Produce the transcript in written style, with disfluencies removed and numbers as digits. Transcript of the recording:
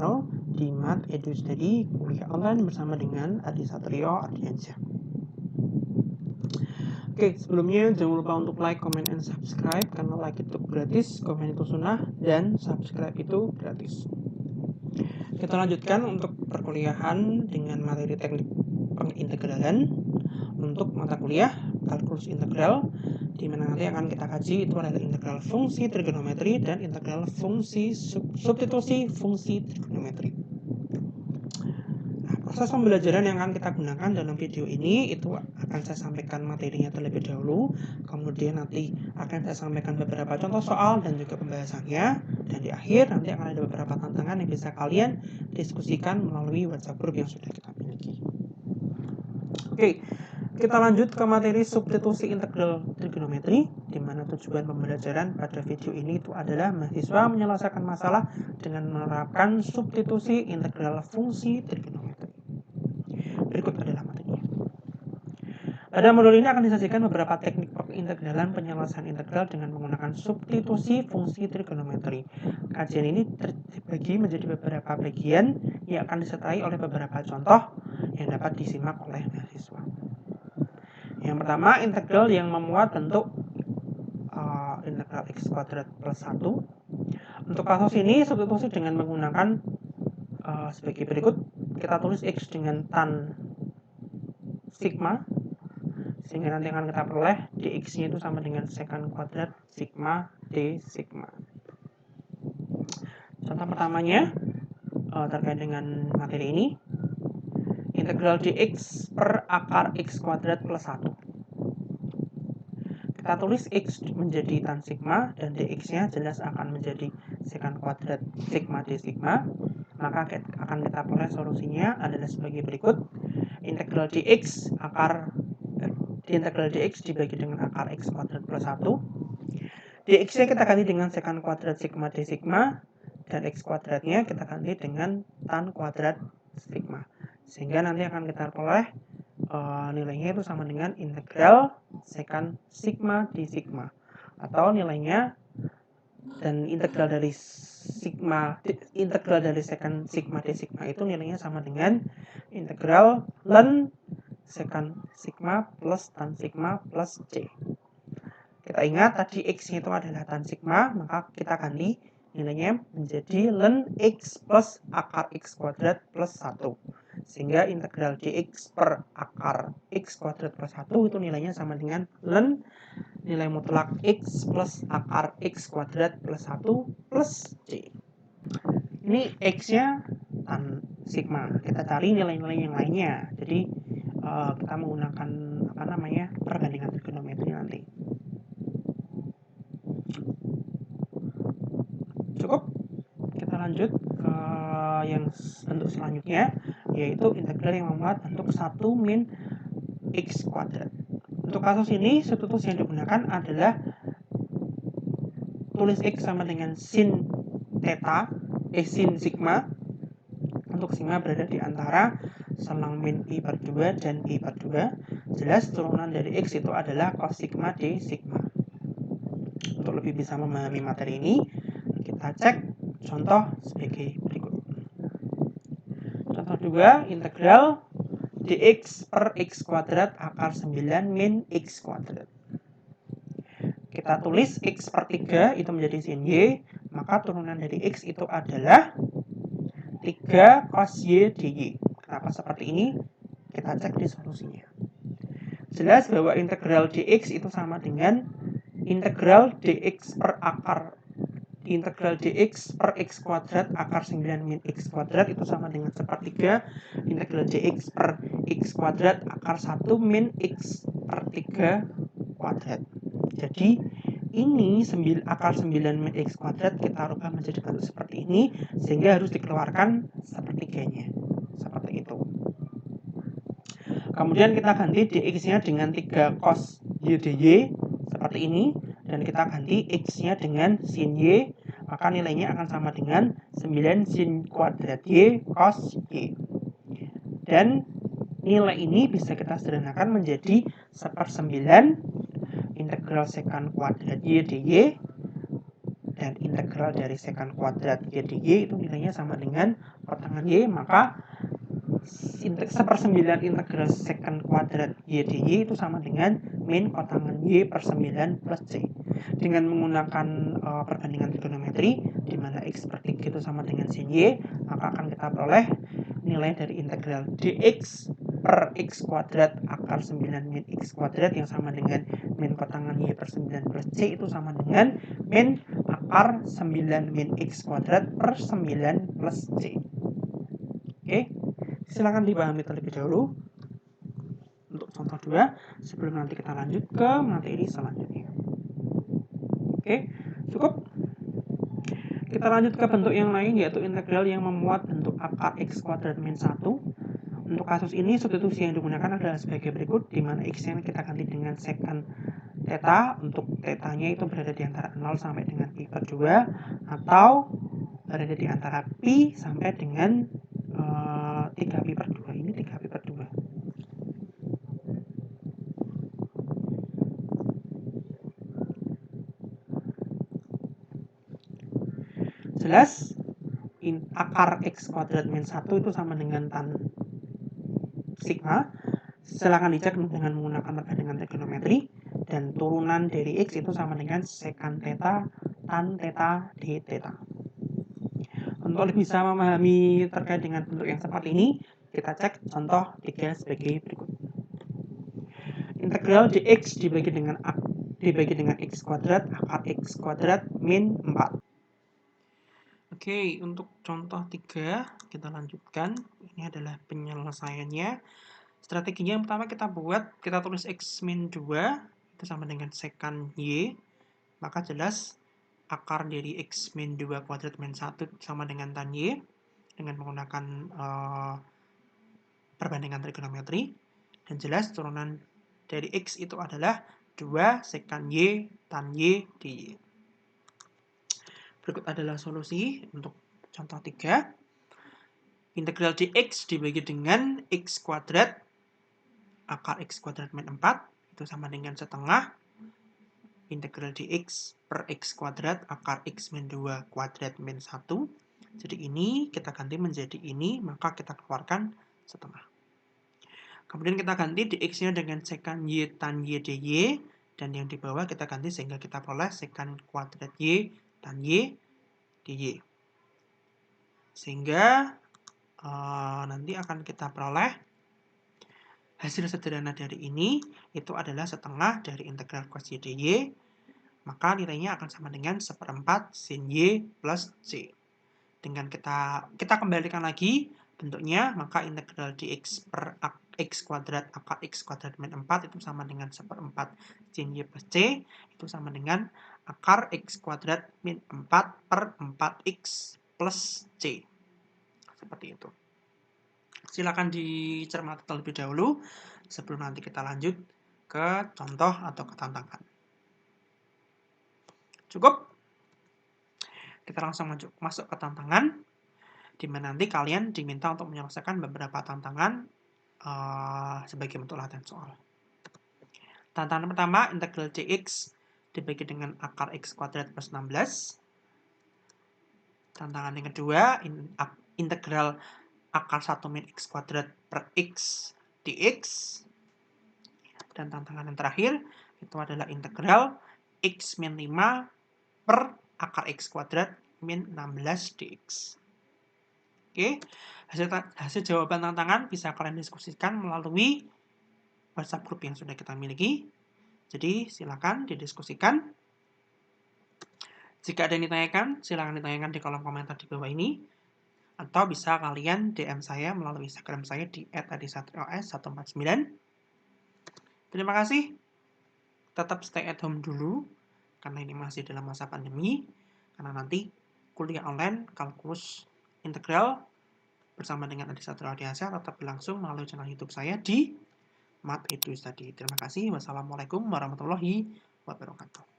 channel di Math Edu Study kuliah online bersama dengan Adi Satrio Ardiansyah. Oke, sebelumnya jangan lupa untuk like, comment, and subscribe karena like itu gratis, komen itu sunnah, dan subscribe itu gratis. Kita lanjutkan untuk perkuliahan dengan materi teknik pengintegralan untuk mata kuliah kalkulus integral, di mana nanti akan kita kaji itu adalah integral fungsi trigonometri dan integral fungsi substitusi fungsi trigonometri. Nah, proses pembelajaran yang akan kita gunakan dalam video ini itu akan saya sampaikan materinya terlebih dahulu, kemudian nanti akan saya sampaikan beberapa contoh soal dan juga pembahasannya, dan di akhir nanti akan ada beberapa tantangan yang bisa kalian diskusikan melalui WhatsApp group yang sudah kita miliki. Oke, kita lanjut ke materi substitusi integral trigonometri, di mana tujuan pembelajaran pada video ini itu adalah mahasiswa menyelesaikan masalah dengan menerapkan substitusi integral fungsi trigonometri. Berikut adalah materinya. Pada modul ini akan disajikan beberapa teknik pengintegralan penyelesaian integral dengan menggunakan substitusi fungsi trigonometri. Kajian ini terbagi menjadi beberapa bagian yang akan disertai oleh beberapa contoh yang dapat disimak oleh mahasiswa. Yang pertama, integral yang memuat bentuk integral x kuadrat plus 1. Untuk kasus ini, substitusi dengan menggunakan sebagai berikut. Kita tulis x dengan tan sigma, sehingga nanti akan kita peroleh dx-nya itu sama dengan secant kuadrat sigma d sigma. Contoh pertamanya terkait dengan materi ini, integral dx per akar x kuadrat plus 1. Kita tulis x menjadi tan sigma dan dx-nya jelas akan menjadi secant kuadrat sigma d sigma. Maka akan kita peroleh solusinya adalah sebagai berikut. Integral dx dibagi dengan akar x kuadrat plus 1. Dx-nya kita ganti dengan secant kuadrat sigma d sigma, dan x kuadratnya kita ganti dengan tan kuadrat sigma. Sehingga nanti akan kita peroleh nilainya itu sama dengan integral secant sigma d sigma, atau nilainya dan integral dari secant sigma d sigma itu nilainya sama dengan integral ln secant sigma plus tan sigma plus c. Kita ingat tadi x-nya itu adalah tan sigma, maka kita ganti nilainya menjadi ln x plus akar x kuadrat plus 1. Sehingga integral dx per akar x kuadrat plus 1 itu nilainya sama dengan ln nilai mutlak x plus akar x kuadrat plus 1 plus c. Ini x-nya tan sigma. Kita cari nilai-nilai yang lainnya. Jadi kita menggunakan perbandingan trigonometri nanti. Cukup? Kita lanjut ke yang bentuk selanjutnya, yaitu integral yang memuat bentuk 1 min x kuadrat. Untuk kasus ini, substitusi yang digunakan adalah tulis x sama dengan sin sigma. Untuk sigma berada di antara selang min i per 2 dan i per 2. Jelas turunan dari x itu adalah cos sigma d sigma. Untuk lebih bisa memahami materi ini, kita cek contoh sebagai berikut. Contoh 2, integral dx per x kuadrat akar 9 min x kuadrat. Kita tulis x per 3 itu menjadi sin y, maka turunan dari x itu adalah 3 cos y dy. Kenapa seperti ini? Kita cek di solusinya. Jelas bahwa integral dx itu sama dengan integral dx per x kuadrat akar 9 min x kuadrat itu sama dengan sepertiga integral dx per x kuadrat akar 1 min x per 3 kuadrat. Jadi ini akar 9 min x kuadrat kita rubah menjadi bentuk seperti ini, sehingga harus dikeluarkan sepertiganya. Seperti itu. Kemudian kita ganti dx-nya dengan 3 cos y dy seperti ini, dan kita ganti x-nya dengan sin y, maka nilainya akan sama dengan 9 sin kuadrat y cos y. Dan nilai ini bisa kita sederhanakan menjadi 1/9 integral secant kuadrat y dy, dan integral dari sekant kuadrat Y dy itu nilainya sama dengan kotangan Y, maka 1/9 integral sekant kuadrat Y dy itu sama dengan min kotangan Y per 9 plus C. Dengan menggunakan perbandingan trigonometri, di mana X per 3 itu sama dengan sin Y, maka akan kita peroleh nilai dari integral dx per X kuadrat akar 9 min X kuadrat yang sama dengan min kotangan Y per 9 plus C itu sama dengan min akar 9 min X kuadrat per 9 plus C. Oke, silakan dipahami terlebih dahulu untuk contoh 2 sebelum nanti kita lanjut ke materi selanjutnya. Oke, cukup. Kita lanjut ke bentuk yang lain, yaitu integral yang memuat bentuk akar X kuadrat min 1. Untuk kasus ini, substitusi yang digunakan adalah sebagai berikut, di mana X-nya kita ganti dengan sekant theta. Untuk theta-nya itu berada di antara 0 sampai dengan pi per 2, atau berada di antara pi sampai dengan 3 pi per 2. Ini 3 pi per 2. Jelas, akar X kuadrat min 1 itu sama dengan tan sigma. Silakan dicek dengan menggunakan perbandingan trigonometri, dan turunan dari X itu sama dengan sekant theta tan theta d theta. Untuk lebih bisa memahami terkait dengan bentuk yang seperti ini, kita cek contoh 3 sebagai berikut. Integral dx dibagi dengan X kuadrat akar X kuadrat min 4. Oke, untuk contoh 3 kita lanjutkan. Ini adalah penyelesaiannya. Strateginya yang pertama kita tulis X min 2 itu sama dengan sekant Y. Maka jelas akar dari X min 2 kuadrat min 1 sama dengan tan Y dengan menggunakan perbandingan trigonometri. Dan jelas turunan dari X itu adalah 2 sekant Y tan Y dy. Berikut adalah solusi untuk contoh 3. Integral dx dibagi dengan X kuadrat akar X kuadrat min 4 itu sama dengan setengah integral dx per X kuadrat akar X min 2 kuadrat min 1. Jadi ini kita ganti menjadi ini, maka kita keluarkan setengah. Kemudian kita ganti dx-nya dengan sekant Y tan Y dy, dan yang di bawah kita ganti sehingga kita peroleh sekant kuadrat Y tan Y dy. Sehingga nanti akan kita peroleh hasil sederhana dari ini itu adalah setengah dari integral cos Y dy, maka nilainya akan sama dengan 1/4 sin Y plus C. Dengan kita kembalikan lagi bentuknya, maka integral dx per X kuadrat akar X kuadrat min 4 itu sama dengan 1/4 sin Y plus C, itu sama dengan akar X kuadrat min 4 per 4X plus C. Seperti itu. Silakan dicermati terlebih dahulu sebelum nanti kita lanjut ke contoh atau ke tantangan. Cukup? Kita langsung masuk ke tantangan, di mana nanti kalian diminta untuk menyelesaikan beberapa tantangan sebagai bentuk latihan soal. Tantangan pertama, integral dx dibagi dengan akar X kuadrat plus 16. Tantangan yang kedua, integral akar 1 min X kuadrat per X dx. Dan tantangan yang terakhir, itu adalah integral X min 5 per akar X kuadrat min 16 dx. Oke, hasil jawaban tantangan bisa kalian diskusikan melalui WhatsApp group yang sudah kita miliki. Jadi, silakan didiskusikan. Jika ada yang ditanyakan, silakan ditanyakan di kolom komentar di bawah ini. Atau bisa kalian DM saya melalui Instagram saya di @adisatrios149. Terima kasih. Tetap stay at home dulu, karena ini masih dalam masa pandemi. Karena nanti kuliah online kalkulus integral bersama dengan Adisatrio Adiasa tetap berlangsung melalui channel YouTube saya di Math Edu Study. Terima kasih. Wassalamualaikum warahmatullahi wabarakatuh.